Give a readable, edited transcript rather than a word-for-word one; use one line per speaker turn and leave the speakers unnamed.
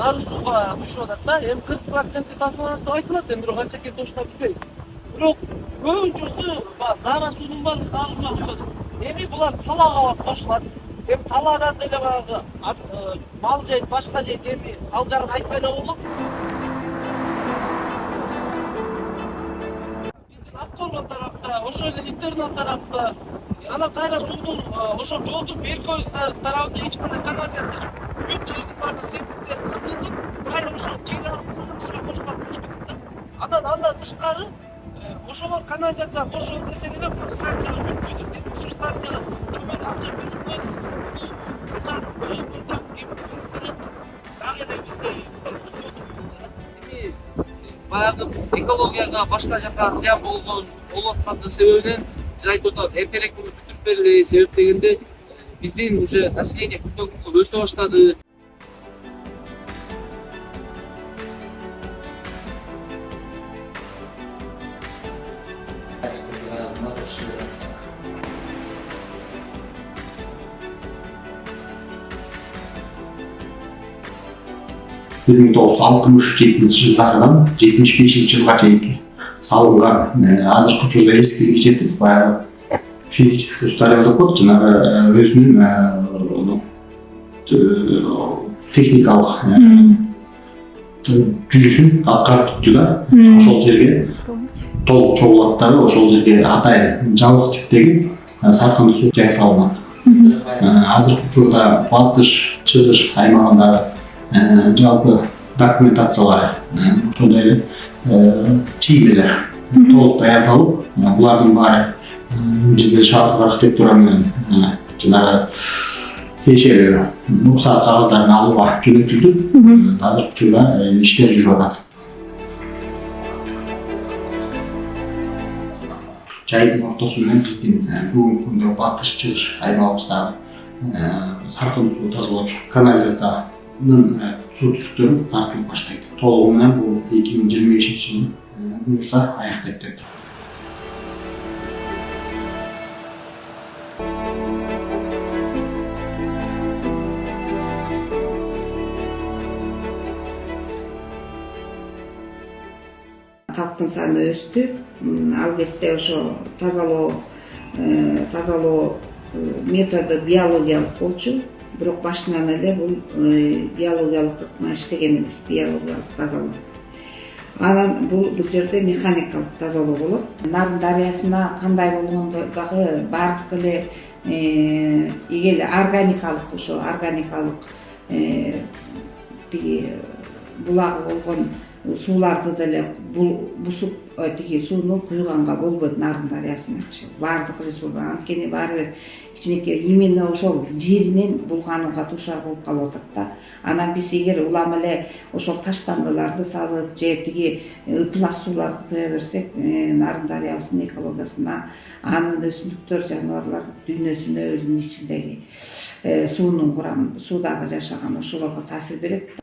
нарын сууга түшүп атат да. Эми 40% тазаланат деп айтылат, эми бирок канча экен точно билбейм. Бирок көбүнчөсү зара суунун баары дагы сууга куюп атат. Эми булар талаага барып кошулат. Эми талаадан деле баягы мал жейт, башка жейт, эми ал жагын айтпай эле коелук. Биздин Аккоргон тарапта, ошол эле интернат тарапта, анан кайра суунун ошол жолдун беркөбүз тарабында эч кандай канализация жок. Бүт жердин баардыгы септиктер тазаланып, кайра ошол жер аркылуу ушуга коштук да. Андан тышкары ошолор канализация кошулат десең эле станцияга бүткөйт. Эми ушул станцияга чөмөл акча берип коюп, качан өзүнүн берет. Дагы эле бизде баягы экологияга башка жака зыян болуп аткандын себебинен биз айтып атабыз, эртерээк муну бүтүрүп берели. Себеп дегенде биздин уже население күндөн-күнгө өсө баштады.
Бир миң тогуз жүз алтымыш жетинчи жылдардан 75 жылга чейинки салынган азыркы учурда эскилиги жетип баягы физический устарел деп коет, жанагы өзүнүн техникалык жүрүшүн аткарып бүттү да. Ошол жерге толук чогулат дагы, ошол жерге атайын жабык типтеги саркынды суу жай салынат. Азыркы учурда батыш, чыгыш аймагындагы жалпы документациялар ошондой эле чиймелер толук даярдалып, булардын баары бизде шаардык архитектура менен жанагы тиешелүү уруксат кагаздарын алууга жөнөтүлдү. Азыркы учурда иштер жүрүп атат. Жайдын ортосу менен биздин бүгүнкү күндө батыш, чыгыш аймагыбыздагы саркынды суу тазалоочу канализациянын суу түтүктөрү тартылып баштайт. Толугу менен бул 2025-жылы буюрса аяктайт деп турат.
Калктын саны өстү. Ал кезде ошо тазалоо методу биологиялык болчу. Бирок башынан эле бул биологиялык ыкма иштеген эмес, биологиялык тазалоо. Анан бул жерде механикалык тазалоо болот. Нарын дарыясына кандай болгондо дагы баардык эле эле органикалык, ошо органикалык тиги булагы болгон сууларды деле бусуп тиги сууну куйганга болбойт Нарын дарыясыначы. Баардык эле суу, анткени баары бир кичинекей именно ошол жеринен булганууга дуушар болуп калып атат да. Анан биз эгер улам эле ошол таштандыларды салып же тиги пласт сууларды куя берсек, Нарын дарыябыздын экологиясына, анын өсүмдүктөр, жаныбарлар дүйнөсүнө, өзүнүн ичиндеги суунун курамын, суудагы жашаган ошолорго таасир берет.